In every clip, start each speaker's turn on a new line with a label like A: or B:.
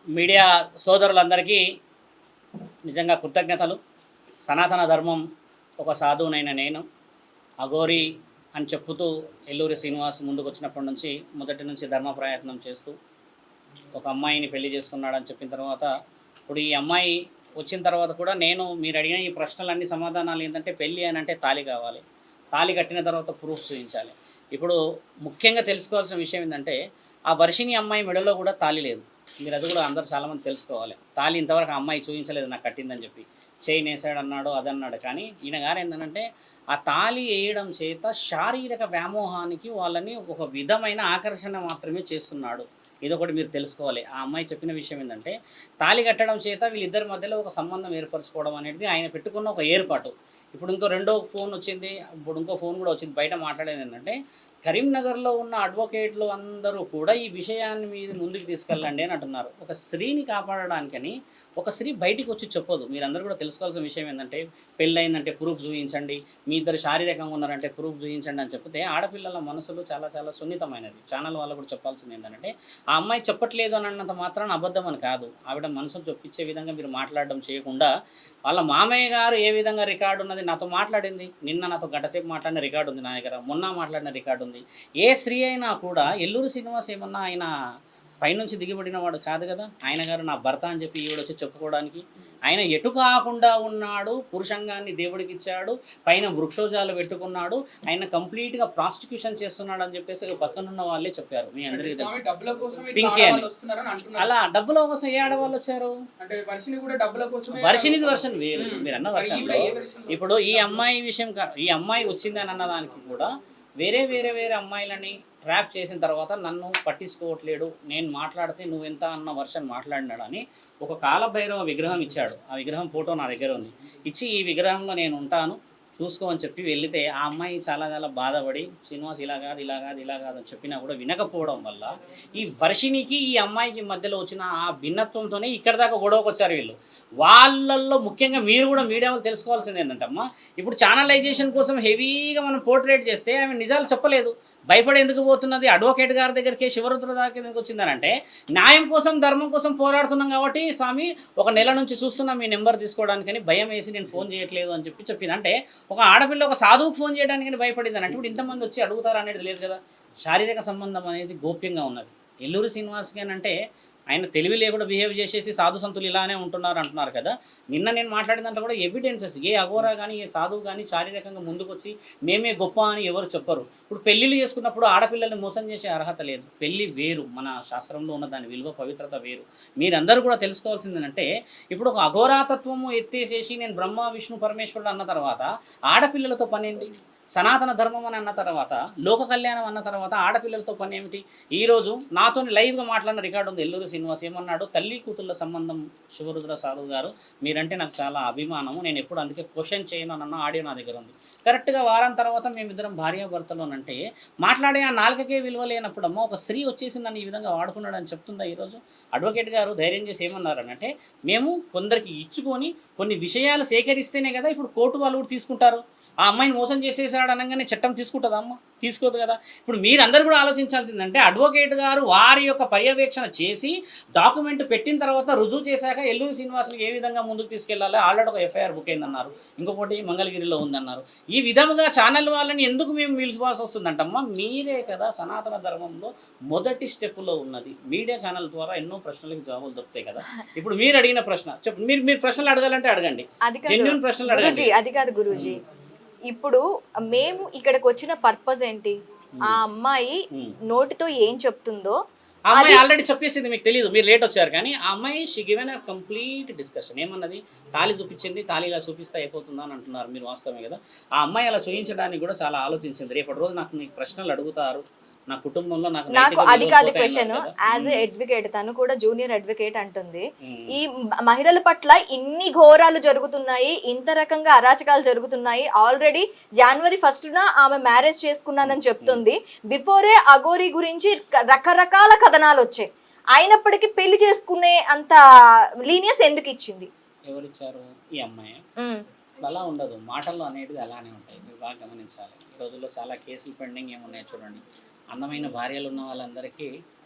A: Media సోదరులందరికీ నిజంగా కృతజ్ఞతలు. సనాతన ధర్మం ఒక సాధువునైన నేను అఘోరి అని చెప్పుతూ ఎల్లూరి శ్రీనివాస్ ముందుకు వచ్చినప్పటి నుంచి మొదటి నుంచి ధర్మ ప్రయత్నం చేస్తూ ఒక అమ్మాయిని పెళ్లి చేసుకున్నాడని చెప్పిన తర్వాత ఇప్పుడు ఈ అమ్మాయి వచ్చిన తర్వాత కూడా నేను మీరు అడిగిన ఈ ప్రశ్నలన్నీ సమాధానాలు ఏంటంటే పెళ్ళి అని అంటే తాళి కావాలి, తాళి కట్టిన తర్వాత ప్రూఫ్ చూపించాలి. ఇప్పుడు ముఖ్యంగా తెలుసుకోవాల్సిన విషయం ఏంటంటే ఆ వర్షిణి అమ్మాయి మెడలో కూడా తాళి లేదు. మీరు అది కూడా అందరూ చాలామంది తెలుసుకోవాలి. తాళి ఇంతవరకు ఆ అమ్మాయి చూపించలేదు నాకు కట్టిందని చెప్పి, చైన్ వేసాడు అన్నాడు అదన్నాడు. కానీ ఈయన గారు ఏంటంటే ఆ తాళి వేయడం చేత శారీరక వ్యామోహానికి వాళ్ళని ఒక విధమైన ఆకర్షణ మాత్రమే చేస్తున్నాడు. ఇదొకటి మీరు తెలుసుకోవాలి. ఆ అమ్మాయి చెప్పిన విషయం ఏంటంటే తాళి కట్టడం చేత వీళ్ళిద్దరి మధ్యలో ఒక సంబంధం ఏర్పరచుకోవడం అనేది ఆయన పెట్టుకున్న ఒక ఏర్పాటు. ఇప్పుడు ఇంకో రెండో ఫోన్ వచ్చింది, ఇప్పుడు ఇంకో ఫోన్ కూడా వచ్చింది. బయట మాట్లాడేది ఏంటంటే కరీంనగర్లో ఉన్న అడ్వకేట్లు అందరూ కూడా ఈ విషయాన్ని మీద ముందుకు తీసుకెళ్ళండి అని అంటున్నారు. ఒక స్త్రీని కాపాడడానికని ఒక స్త్రీ బయటికి వచ్చి చెప్పదు. మీరందరూ కూడా తెలుసుకోవాల్సిన విషయం ఏంటంటే పెళ్ళయిందంటే ప్రూఫ్ చూపించండి, మీ ఇద్దరు శారీరకంగా ఉన్నారంటే ప్రూఫ్ చూపించండి అని చెప్తే ఆడపిల్లల మనసులు చాలా చాలా సున్నితమైనది. ఛానల్ వాళ్ళు కూడా చెప్పాల్సింది ఏంటంటే ఆ అమ్మాయి చెప్పట్లేదు అని అన్నంత మాత్రాన అబద్ధం అని కాదు. ఆవిడ మనసును చొప్పించే విధంగా మీరు మాట్లాడడం చేయకుండా వాళ్ళ మామయ్య గారు ఏ విధంగా రికార్డు ఉన్నది నాతో మాట్లాడింది, నిన్న నాతో గంటసేపు మాట్లాడిన రికార్డు ఉంది నా దగ్గర, మొన్న మాట్లాడిన రికార్డు ఉంది. ఏ స్త్రీ అయినా కూడా ఎల్లూరు శ్రీనివాస్ ఏమన్నా ఆయన పైనుంచి దిగిపడిన వాడు కాదు కదా. ఆయన గారు నా భర్త అని చెప్పి ఈవిడొచ్చి చెప్పుకోవడానికి ఆయన ఎటు కాకుండా ఉన్నాడు. పురుషంగాన్ని దేవుడికి ఇచ్చాడు, పైన వృక్షోజాలు పెట్టుకున్నాడు, ఆయన కంప్లీట్గా ప్రాస్టిక్యూషన్ చేస్తున్నాడు అని చెప్పేసి పక్కనున్న వాళ్ళే చెప్పారు. మీ అందరికీ తెలుసు పింకీ అని. అలా డబ్బుల కోసం ఏ ఆడవాళ్ళు వచ్చారు? వర్షినిది వర్షన్ వేరు, మీరు అన్న వర్షన్లో ఇప్పుడు ఈ అమ్మాయి విషయం ఈ అమ్మాయి వచ్చిందని అన్నదానికి కూడా వేరే వేరే వేరే అమ్మాయిలని ట్రాప్ చేసిన తర్వాత నన్ను పట్టించుకోవట్లేడు, నేను మాట్లాడితే నువ్వెంత అన్న వర్షన్ మాట్లాడినాడని ఒక కాలభైరవ విగ్రహం ఇచ్చాడు. ఆ విగ్రహం ఫోటో నా దగ్గర ఉంది. ఇచ్చి ఈ విగ్రహంలో నేను ఉంటాను చూసుకో అని చెప్పి వెళితే ఆ అమ్మాయి చాలా చాలా బాధపడి శ్రీనివాస్ ఇలా కాదు ఇలా కాదు ఇలా కాదు అని చెప్పినా కూడా వినకపోవడం వల్ల ఈ వర్షినికి ఈ అమ్మాయికి మధ్యలో వచ్చిన ఆ భిన్నత్వంతోనే ఇక్కడ దాకా గొడవకు వచ్చారు వీళ్ళు. వాళ్ళల్లో ముఖ్యంగా మీరు కూడా మీడియా వాళ్ళు తెలుసుకోవాల్సింది ఏంటంటే అమ్మ, ఇప్పుడు ఛానలైజేషన్ కోసం హెవీగా మనం పోర్ట్రేట్ చేస్తే ఆమె నిజాలు చెప్పలేదు, భయపడి ఎందుకు పోతున్నది, అడ్వకేట్ గారి దగ్గరికి శివరుద్ర దాకా ఎందుకు వచ్చిందనంటే న్యాయం కోసం ధర్మం కోసం పోరాడుతున్నాం కాబట్టి స్వామి ఒక నెల నుంచి చూస్తున్నా మీ నెంబర్ తీసుకోవడానికని భయం వేసి నేను ఫోన్ చేయట్లేదు అని చెప్పింది. అంటే ఒక ఆడపిల్ల ఒక సాధువుకు ఫోన్ చేయడానికి భయపడింది అంటే ఇప్పుడు ఇంతమంది వచ్చి అడుగుతారు అనేది లేదు కదా. శారీరక సంబంధం అనేది గోప్యంగా ఉన్నది. ఎల్లూరి శ్రీనివాస్కి అంటే ఆయన తెలివి లేకుండా బిహేవ్ చేసేసి సాధు సంతులు ఇలానే ఉంటున్నారు అంటున్నారు కదా. నిన్న నేను మాట్లాడినంత కూడా ఎవిడెన్సెస్ ఏ అఘోరా కానీ ఏ సాధువు కానీ శారీరకంగా ముందుకొచ్చి మేమే గొప్ప అని ఎవరు చెప్పరు. ఇప్పుడు పెళ్ళిళ్ళు చేసుకున్నప్పుడు ఆడపిల్లల్ని మోసం చేసే అర్హత లేదు. పెళ్ళి వేరు, మన శాస్త్రంలో ఉన్న దాని విలువ పవిత్రత వేరు. మీరందరూ కూడా తెలుసుకోవాల్సింది ఏంటంటే ఇప్పుడు ఒక అఘోరాతత్వము ఎత్తేసేసి నేను బ్రహ్మ విష్ణు పరమేశ్వరుడు అన్న తర్వాత ఆడపిల్లలతో పని ఏంటి? సనాతన ధర్మం అని అన్న తర్వాత లోక కళ్యాణం అన్న తర్వాత ఆడపిల్లలతో పని ఏమిటి? ఈరోజు నాతో లైవ్గా మాట్లాడిన రికార్డు ఉంది. ఎల్లూరి శ్రీనివాస్ ఏమన్నాడు, తల్లి కూతుళ్ళ సంబంధం శివరుద్ర సాధువు గారు మీరంటే నాకు చాలా అభిమానము, నేను ఎప్పుడు అందుకే క్వశ్చన్ చేయను అన్న ఆడియో నా దగ్గర ఉంది. కరెక్ట్గా వారం తర్వాత మేమిద్దరం భార్యాభర్తలోనంటే మాట్లాడే ఆ నాలుకకే విలువ లేనప్పుడమ్మో ఒక స్త్రీ వచ్చేసి నన్ను ఈ విధంగా వాడుకున్నాడని చెప్తుందా? ఈరోజు అడ్వకేట్ గారు ధైర్యం చేసి ఏమన్నారనంటే మేము కొందరికి ఇచ్చుకొని కొన్ని విషయాలు సేకరిస్తేనే కదా ఇప్పుడు కోర్టు వాళ్ళు కూడా తీసుకుంటారు. ఆ అమ్మాయిని మోసం చేసేసాడు అనగానే చట్టం తీసుకుంటుందా అమ్మ? తీసుకోదు కదా. ఇప్పుడు మీరందరూ కూడా ఆలోచించాల్సిందంటే అడ్వకేట్ గారు వారి యొక్క పర్యవేక్షణ చేసి డాక్యుమెంట్ పెట్టిన తర్వాత రుజువు చేశాక ఎల్లూరి శ్రీనివాసులు ఏ విధంగా ముందుకు తీసుకెళ్లాలి, ఆల్రెడీ ఒక ఎఫ్ఐఆర్ బుక్ అయిందన్నారు, ఇంకొకటి మంగళగిరిలో ఉందన్నారు. ఈ విధముగా ఛానల్ వాళ్ళని ఎందుకు మేము పిలుచుకోవాల్సి వస్తుందంటమ్మా? మీరే కదా సనాతన ధర్మంలో మొదటి స్టెప్లో ఉన్నది. మీడియా ఛానల్ ద్వారా ఎన్నో ప్రశ్నలకు జవాబులు దొరుకుతాయి కదా. ఇప్పుడు మీరు అడిగిన ప్రశ్న చెప్పు, మీరు ప్రశ్నలు అడగాలంటే అడగండి, జెన్యూన్ ప్రశ్నలు అడగండి.
B: అది కాదు గురూజీ, ఇప్పుడు మేము ఇక్కడికి వచ్చిన పర్పస్ ఏంటి? ఆ అమ్మాయి నోటితో ఏం చెప్తుందో
A: ఆ అమ్మాయి ఆల్రెడీ చెప్పేసింది, మీకు తెలియదు, మీరు లేట్ వచ్చారు. కానీ ఆ అమ్మాయి she given a complete discussion. ఏమన్నది? తాళి చూపించింది, తాళి ఇలా చూపిస్తే అయిపోతుందా అని అంటున్నారు మీరు. వాస్తవమే కదా. ఆ అమ్మాయి అలా చూపించడానికి కూడా చాలా ఆలోచించింది. రేపటి రోజు నాకు నీకు ప్రశ్నలు అడుగుతారు, నా కుటుంబంలో
B: నాకు అది కాదు క్వశ్చన్. యాజ్ ఎ అడ్వకేట్, తను కూడా జూనియర్ అడ్వకేట్ అంటుంది ఈ మహిళల పట్ల ఇన్ని ఘోరాలు జరుగుతున్నాయి, ఇంత రకంగా అరాచకాలు జరుగుతున్నాయి. ఆల్రెడీ January 1st ఆమె మ్యారేజ్ చేసుకున్నానని చెప్తుంది. బిఫోరే అఘోరి గురించి రకరకాల కథనాలు వచ్చాయి. అయినప్పటికీ పెళ్లి చేసుకునే అంత లీనియస్ ఎందుకు ఇచ్చింది?
A: ఎవరిచ్చారు? ఈ అమ్మాయి. అలా ఉండదు, మాటల్లో అనేటివి అలానే ఉంటాయి, మీరు బాగా గమనించాలి. ఈ రోజుల్లో చాలా కేసులు పెండింగ్ ఏమున్నాయో చూడండి. అందమైన భార్యలు ఉన్న వాళ్ళందరికీ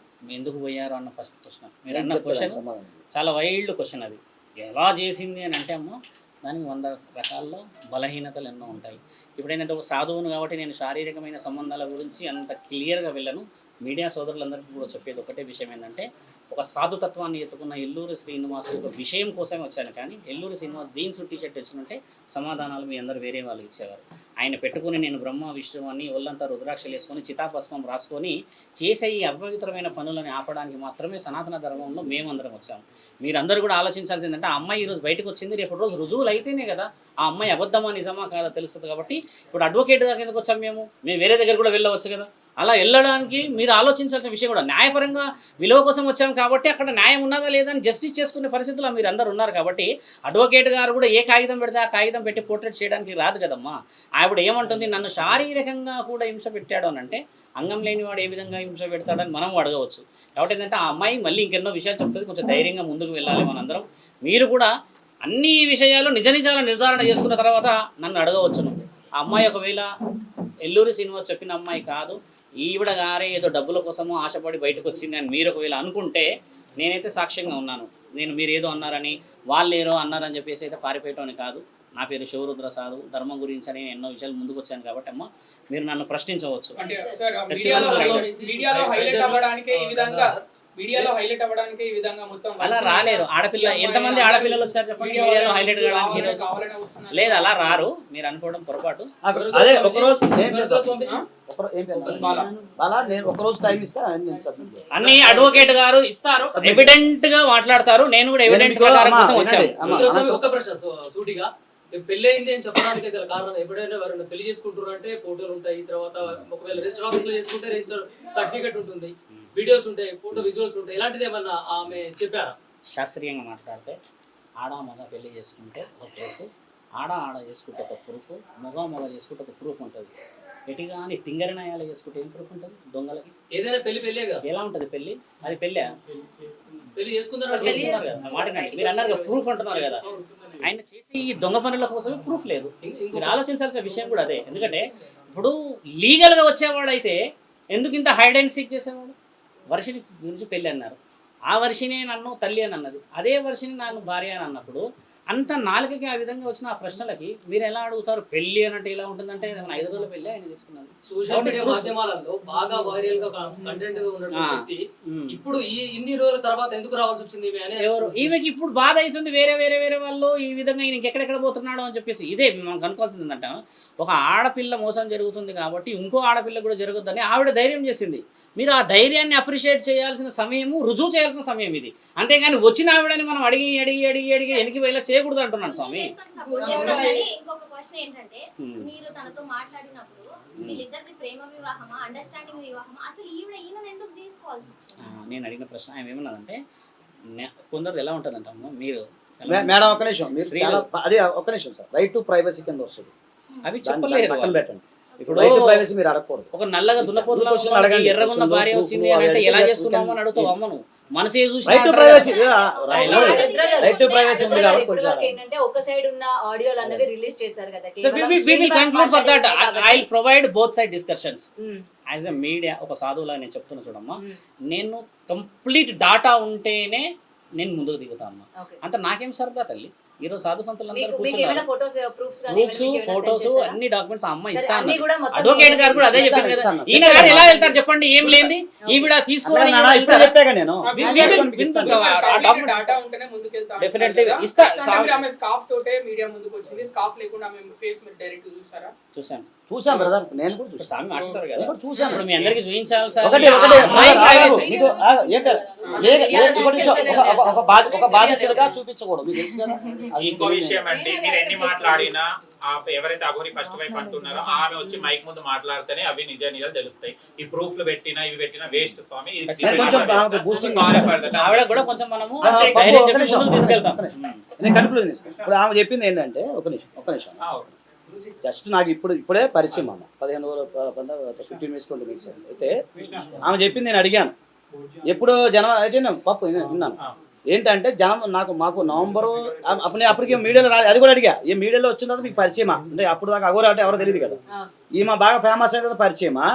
A: ఎందుకు పోయారు అన్న ఫస్ట్ క్వశ్చన్. మీరు అన్న క్వశ్చన్ చాలా వైల్డ్ క్వశ్చన్. అది ఎలా చేసింది అని అంటే అమ్మ దానికి 100 రకాల్లో బలహీనతలు ఎన్నో ఉంటాయి. ఇప్పుడు ఏంటంటే ఒక సాధువును కాబట్టి నేను శారీరకమైన సంబంధాల గురించి అంత క్లియర్గా వెళ్ళను. మీడియా సోదరులందరికీ కూడా చెప్పేది ఒకటే విషయం ఏంటంటే, ఒక సాధుతత్వాన్ని ఎత్తుకున్న ఎల్లూరి శ్రీనివాస్ ఒక విషయం కోసమే వచ్చాను. కానీ ఎల్లూరి శ్రీనివాస్ జీన్స్ టీషర్ట్ తెచ్చుకుంటే సమాధానాలు మీ అందరూ వేరే వాళ్ళు ఇచ్చేవారు. ఆయన పెట్టుకుని నేను బ్రహ్మ విష్ణు అని ఒళ్ళంతా రుద్రాక్షలు వేసుకొని చితాభస్మం రాసుకొని చేసే ఈ అపవిత్రమైన పనులను ఆపడానికి మాత్రమే సనాతన ధర్మంలో మేమందరం వచ్చాము. మీరందరూ కూడా ఆలోచించాల్సింది అంటే, ఆ అమ్మాయి ఈరోజు బయటకు వచ్చింది, రేపు రోజు రుజువులు అయితేనే కదా ఆ అమ్మాయి అబద్ధమా నిజమా కాదా తెలుస్తుంది. కాబట్టి ఇప్పుడు అడ్వకేట్ దాకా ఎందుకు వచ్చాము? మేము వేరే దగ్గర కూడా వెళ్ళవచ్చు కదా. అలా వెళ్ళడానికి మీరు ఆలోచించాల్సిన విషయం కూడా, న్యాయపరంగా విలువ కోసం వచ్చాము కాబట్టి అక్కడ న్యాయం ఉన్నదా లేదా అని జస్టిస్ చేసుకునే పరిస్థితుల్లో మీరు అందరు ఉన్నారు. కాబట్టి అడ్వకేట్ గారు కూడా ఏ కాగితం పెడితే ఆ కాగితం పెట్టి పోర్ట్రేట్ చేయడానికి రాదు కదమ్మా. ఆవిడ ఏమంటుంది, నన్ను శారీరకంగా కూడా హింస పెట్టాడు అని అంటే, అంగం లేనివాడు ఏ విధంగా హింస పెడతాడని మనం అడగవచ్చు. కాబట్టి ఏంటంటే ఆ అమ్మాయి మళ్ళీ ఇంకెన్నో విషయాలు చెప్తుంది. కొంచెం ధైర్యంగా ముందుకు వెళ్ళాలి మనందరం. మీరు కూడా అన్ని విషయాలు నిజ నిజాల నిర్ధారణ చేసుకున్న తర్వాత నన్ను అడగవచ్చును. ఆ అమ్మాయి ఒకవేళ ఎల్లూరి శ్రీనివాస్ చెప్పిన అమ్మాయి కాదు, ఈవిడ గారే ఏదో డబ్బుల కోసమో ఆశపడి బయటకు వచ్చింది అని మీరు ఒకవేళ అనుకుంటే, నేనైతే సాక్ష్యంగా ఉన్నాను. నేను మీరు ఏదో అన్నారని వాళ్ళు ఏదో అన్నారని చెప్పేసి అయితే పారిపోయటం కాదు. నా పేరు శివరుద్ర సాధు, ధర్మం గురించి అని ఎన్నో విషయాలు ముందుకు వచ్చాను కాబట్టి అమ్మ మీరు నన్ను ప్రశ్నించవచ్చు.
C: మీడియాలో హైలైట్ అవ్వడానికి ఈ విధంగా మొత్తం
A: అలా రాలేరు. ఆడపిల్ల ఎంతమంది ఆడపిల్లలు వచ్చారు చెప్పండి మీడియాలో హైలైట్ కావడానికి? లేదు, అలా రారు. మీరు అనుకోవడం పొరపాటు.
D: అదే ఒకరోజు
A: అన్ని అడ్వకేట్ గారు ఇస్తారు, ఎవిడెంట్ గా మాట్లాడతారు. నేను కూడా ఎవిడెంట్ ప్రకారం కోసం వచ్చాను.
E: ఒక ప్రశ్న సూటిగా, పెళ్లి అయింది అని చెప్పడానికి గల కారణం, ఎప్పుడైనా ఎవరైనా పెళ్లి చేసుకుంటారు అంటే ఫోటోలు ఉంటాయి, తర్వాత ఒకవేళ రిజిస్టర్ ఆఫీస్ లో చేసుకుంటే రిజిస్టర్ సర్టిఫికేట్ ఉంటుంది, వీడియోస్ ఉంటాయి, ఫోటో విజువల్స్ ఉంటాయి. ఇలాంటిది ఏమన్నా ఆమె చెప్పారా?
A: శాస్త్రీయంగా మాట్లాడితే ఆడ మగ పెళ్లి చేసుకుంటే ఒక ప్రూఫ్, ఆడ చేసుకుంటే ఒక ప్రూఫ్, మగ చేసుకుంటే ఒక ప్రూఫ్ ఉంటుంది. ఎటుగా అని తింగరినాయాలు చేసుకుంటే ఏం ప్రూఫ్ ఉంటుంది? దొంగలకి
E: ఏదైనా పెళ్లి కదా.
A: ఎలా ఉంటుంది పెళ్లి? అది పెళ్ళి
E: చేసుకున్నారు
A: మాట్లాడండి. మీరు అన్నారు కదా ప్రూఫ్ అంటున్నారు కదా. ఆయన చేసే ఈ దొంగ పనుల కోసమే ప్రూఫ్ లేదు. మీరు ఆలోచించాల్సిన విషయం కూడా అదే. ఎందుకంటే ఇప్పుడు లీగల్గా వచ్చేవాడు అయితే ఎందుకు ఇంత హైడ్ అండ్ సీక్ చేసేవాడు? వర్షిని గురించి పెళ్ళి అన్నారు, ఆ వర్షినే నన్ను తల్లి అని అన్నది, అదే వర్షిని నన్ను భార్య అని అన్నప్పుడు అంత నాలుకకి ఆ విధంగా వచ్చిన ఆ ప్రశ్నలకి మీరు ఎలా అడుగుతారు? పెళ్లి అన్నట్టు ఎలా ఉంటుందంటే 5 రోజుల పెళ్లి ఆయన తీసుకున్నది.
E: సోషల్ మీడియా మాధ్యమాలలో బాగా వైరల్ గా కంటెంట్ గా ఉన్నటువంటి వ్యక్తి ఇప్పుడు ఇన్ని రోజుల తర్వాత ఎందుకు రావాల్సి వచ్చింది?
A: ఎవరు ఈమెకి ఇప్పుడు బాధ అవుతుంది. వేరే వాళ్ళు ఈ విధంగా ఈయనకి ఎక్కడెక్కడ పోతున్నాడు అని చెప్పేసి ఇదే మనం కనుక్కోవాల్సింది ఏంటంటే, ఒక ఆడపిల్ల మోసం జరుగుతుంది కాబట్టి ఇంకో ఆడపిల్ల కూడా జరుగుతుందని ఆవిడ ధైర్యం చేసింది. మీరు ఆ ధైర్యాన్ని అప్రిషియేట్ చేయాల్సిన సమయము, రుజువు చేయాల్సిన సమయం ఇది. అంతేగాని వచ్చిన ఆవిడని మనం అడిగి వెనక్కి వెళ్ళి చేయకూడదు అంటున్నాను స్వామి.
F: ఇంకొక క్వశ్చన్ ఏంటంటే, మీరు తనతో మాట్లాడినప్పుడు వీళ్ళిద్దరిది ప్రేమ వివాహమా, అండర్స్టాండింగ్ వివాహమా, అసలు ఈయన ఎందుకు చేసుకోవాల్సి వచ్చింది?
A: నేను అడిగిన ప్రశ్న ఆయన ఏమన్నదంటే, కొందరు ఎలా ఉంటుందంట మీరు
D: మేడం ఒక నిమిషం, మీరు అదే ఒక నిమిషం సార్, రైట్ టు ప్రైవసీ కింద వస్తుంది.
A: అవి చెప్పలేరు.
D: పెట్టండి. ఇప్పుడు రైట్ టు ప్రైవసీ మీరు అడగకూడదు.
A: ఒక నల్లగా దున్నపోతుల ఎర్రగున్న భార్య వచ్చింది అని అంటే ఎలా చేసుకున్నాము అని అడుగుతావు అమ్మను. మనసే చూసి
D: right to privacy right to privacy ఉంది కాబట్టి కొంచెం
B: ఏంటంటే ఒక సైడ్ ఉన్న ఆడియోలు అన్నవి రిలీజ్ చేశారు కదా.
A: So we will conclude for that. I'll provide both side discussions. As a media ఒక సాధువులా నేను చెప్తున్నా చూడమ్మా, నేను కంప్లీట్ డాటా ఉంటేనే నేను ముందుకు దిగుతా అమ్మా. అంత నాకేం సరదా తల్లి. ఈరోజు సాధు సంతులందరూ కూర్చున్నారు, ఫోటోస్ అన్ని డాక్యుమెంట్స్ అమ్మ ఇస్తా అన్నారు. అడ్వకేట్ గారు కూడా అదే చెప్పారు కదా. ఈయన గారు ఎలా వెళ్తారు చెప్పండి? ఏం లేని ఈవిడ తీసుకోవాలి
D: చూసాం బ్రదర్, నేను కూడా చూసాను.
A: మాట్లాడతారు కదా,
D: చూసాను.
A: మీ అందరికి చూపించాలి సార్.
D: ఒక బాధితులుగా చూపించకూడదు, మీకు తెలుసు కదా.
G: ఇంకో విషయం అంటే, మీరు ఎన్ని మాట్లాడినా ఎవరైతే అఘోరి ఫస్ట్ వైఫ్ అంటున్నారో ఆమె వచ్చి మైక్ ముందు మాట్లాడితేనే అవి నిజాలు తెలుస్తాయి. ఈ ప్రూఫ్లు పెట్టినా ఇవి పెట్టినా వేస్ట్ స్వామి.
A: ఆవిడ కూడా కొంచెం మనము
D: నేను కన్క్లూజన్ ఇస్తాను. ఇప్పుడు ఆమె చెప్పింది ఏంటంటే, ఒక నిమిషం జస్ట్ నాకు ఇప్పుడే పరిచయం అమ్మ 15 మినిట్స్ 20 మినిట్స్ అయితే ఆమె చెప్పింది నేను అడిగాను. ఎప్పుడు జనం అయితే పప్పు విన్నాను ఏంటంటే, మాకు నవంబరు అప్పటికే మీడియాలో రాలేదు. అది కూడా అడిగా, ఏ మీడియాలో వచ్చిన తర్వాత మీకు పరిచయమా అంటే, అప్పుడు దాకా అఘోరి అంటే ఎవరో తెలియదు కదా. ఈమె బాగా ఫేమస్ అయిన తర్వాత పరిచయమా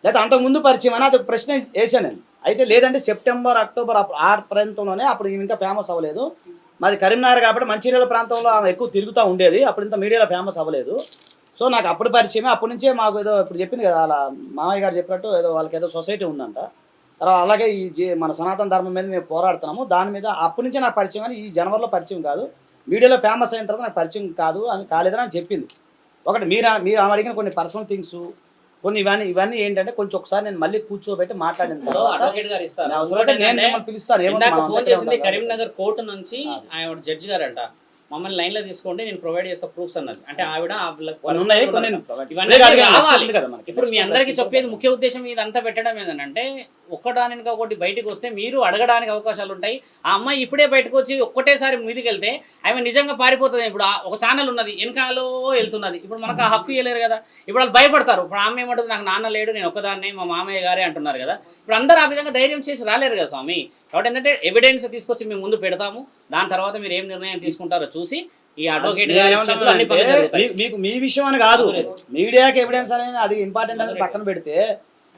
D: లేకపోతే అంతకుముందు పరిచయం అని అదొక ప్రశ్న వేసాను నేను. అయితే లేదంటే సెప్టెంబర్ అక్టోబర్ ఆ ప్రాంతంలోనే, అప్పుడు ఈమె ఇంకా ఫేమస్ అవ్వలేదు. మాది కరీంనగర్ కాబట్టి మంచిర్యాల ప్రాంతంలో ఆమె ఎక్కువ తిరుగుతూ ఉండేది, అప్పుడు ఇంత మీడియాలో ఫేమస్ అవ్వలేదు. సో నాకు అప్పుడు పరిచయమే. అప్పటి నుంచే మాకు ఏదో ఇప్పుడు చెప్పింది కదా అలా మామయ్య గారు చెప్పినట్టు ఏదో వాళ్ళకి ఏదో సొసైటీ ఉందంట. తర్వాత అలాగే మన సనాతన ధర్మం మీద మేము పోరాడుతున్నాము, దాని మీద అప్పటి నుంచే నాకు పరిచయం. కానీ ఈ జనవరిలో పరిచయం కాదు, మీడియాలో ఫేమస్ అయిన తర్వాత నాకు పరిచయం కాలేదని అని చెప్పింది. ఒకటి మీరు అడిగిన కొన్ని పర్సనల్ థింగ్స్ కొన్ని ఇవన్నీ ఏంటంటే కొంచెం ఒకసారి నేను మళ్ళీ కూర్చోబెట్టి మాట్లాడిన తర్వాత
A: అడ్వకేట్ గారు ఇస్తారు.
D: అవసరమైతే నేను మిమ్మల్ని పిలుస్తాను.
A: ఇందాక ఫోన్ చేసింది కరీంనగర్ కోర్టు నుంచి ఆయన జడ్జి గారంట, మమ్మల్ని లైన్ లో తీసుకోండి నేను ప్రొవైడ్ చేస్తా ప్రూఫ్స్ అన్నది. అంటే ఆవిడ ఇవన్నీ రావాలి. ఇప్పుడు మీ అందరికీ చెప్పేది ముఖ్య ఉద్దేశం ఇదంతా పెట్టడం ఏంటంటే ఒక్కదానికి ఒకటి బయటకు వస్తే మీరు అడగడానికి అవకాశాలు ఉంటాయి. ఆ అమ్మాయి ఇప్పుడే బయటకు వచ్చి ఒక్కటేసారి మీదికి వెళ్తే ఆమె నిజంగా పారిపోతుంది. ఇప్పుడు ఒక ఛానల్ ఉన్నది వెనకాలో వెళ్తున్నది, ఇప్పుడు మనకు ఆ హక్కు ఇవ్వలేరు కదా. ఇప్పుడు వాళ్ళు భయపడతారు. ఇప్పుడు ఆమె ఏమంటుంది, నాకు నాన్న లేడు, నేను ఒక్కదాన్నే, మా మామయ్య గారే అంటున్నారు కదా. ఇప్పుడు అందరూ ఆ విధంగా ధైర్యం చేసి రాలేరు కదా స్వామి. కాబట్టి ఏంటంటే ఎవిడెన్స్ తీసుకొచ్చి మేము ముందు పెడతాము, దాని తర్వాత మీరు ఏం నిర్ణయం తీసుకుంటారో చూసి ఈ అడ్వకేట్
D: మీకు మీ విషయం అని కాదు, మీడియాకి ఎవిడెన్స్ అనేది అది ఇంపార్టెంట్ అనేది పక్కన పెడితే,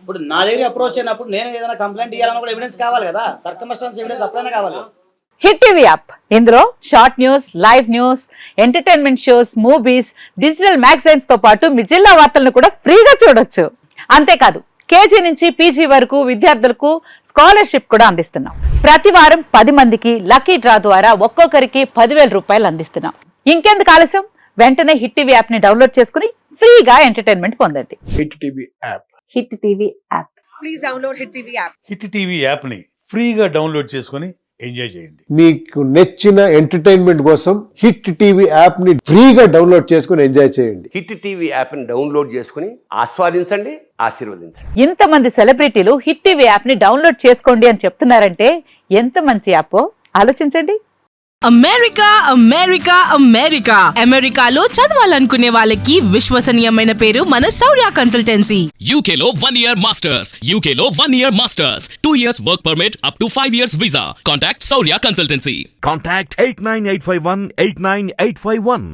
D: ఇప్పుడు నా దగ్గర అప్రోచ్ అయినప్పుడు నేను ఏదైనా కంప్లైంట్ ఇవ్వాలన్నా కూడా ఎవిడెన్స్ కావాలి కదా. సర్కమ్స్టాన్స్ ఎవిడెన్స్ అప్పుడైనా కావాలి.
H: హిట్ టీవీ యాప్, ఇందులో short news, live news, entertainment shows, movies, digital magazines తో పాటు మీ జిల్లా వార్తలను కూడా ఫ్రీగా చూడొచ్చు. అంతేకాదు కేజీ నుంచి పీజీ వరకు విద్యార్థులకు స్కాలర్షిప్ కూడా అందిస్తున్నాం. ప్రతి వారం 10 మందికి లక్కీ డ్రా ద్వారా ఒక్కొక్కరికి 10,000 రూపాయలు అందిస్తున్నాం. ఇంకెందుకు ఆలస్యం, వెంటనే హిట్ టీవీ యాప్ ని డౌన్లోడ్ చేసుకుని ఫ్రీగా ఎంటర్టైన్మెంట్ పొందండి.
I: Hit TV app.
H: Hit TV app.
J: Please download hit TV app.
I: Hit TV app ని ఫ్రీగా డౌన్లోడ్ చేసుకుని ఎంజాయ్ చేయండి.
K: మీకు నచ్చిన ఎంటర్టైన్మెంట్ కోసం హిట్ టీవీ యాప్ ని ఫ్రీగా డౌన్లోడ్ చేసుకుని ఎంజాయ్ చేయండి.
L: హిట్ టీవీ యాప్ ని డౌన్లోడ్ చేసుకుని ఆస్వాదించండి, ఆశీర్వదించండి.
H: ఇంతమంది సెలబ్రిటీలు హిట్ టీవీ యాప్ ని డౌన్లోడ్ చేసుకోండి అని చెప్తున్నారంటే ఎంత మంచి యాప్ ఆలోచించండి.
J: అమెరికా అమెరికా అమెరికా అమెరికాలో చదవాలనుకునే వాళ్ళకి విశ్వసనీయమైన పేరు మన శౌర్య కన్సల్టెన్సీ.
M: UK లో 1 year masters, UK లో 1 year masters, 2 years work permit up to 5 years visa. Contact Saurya Consultancy.
N: Contact 89851 89851.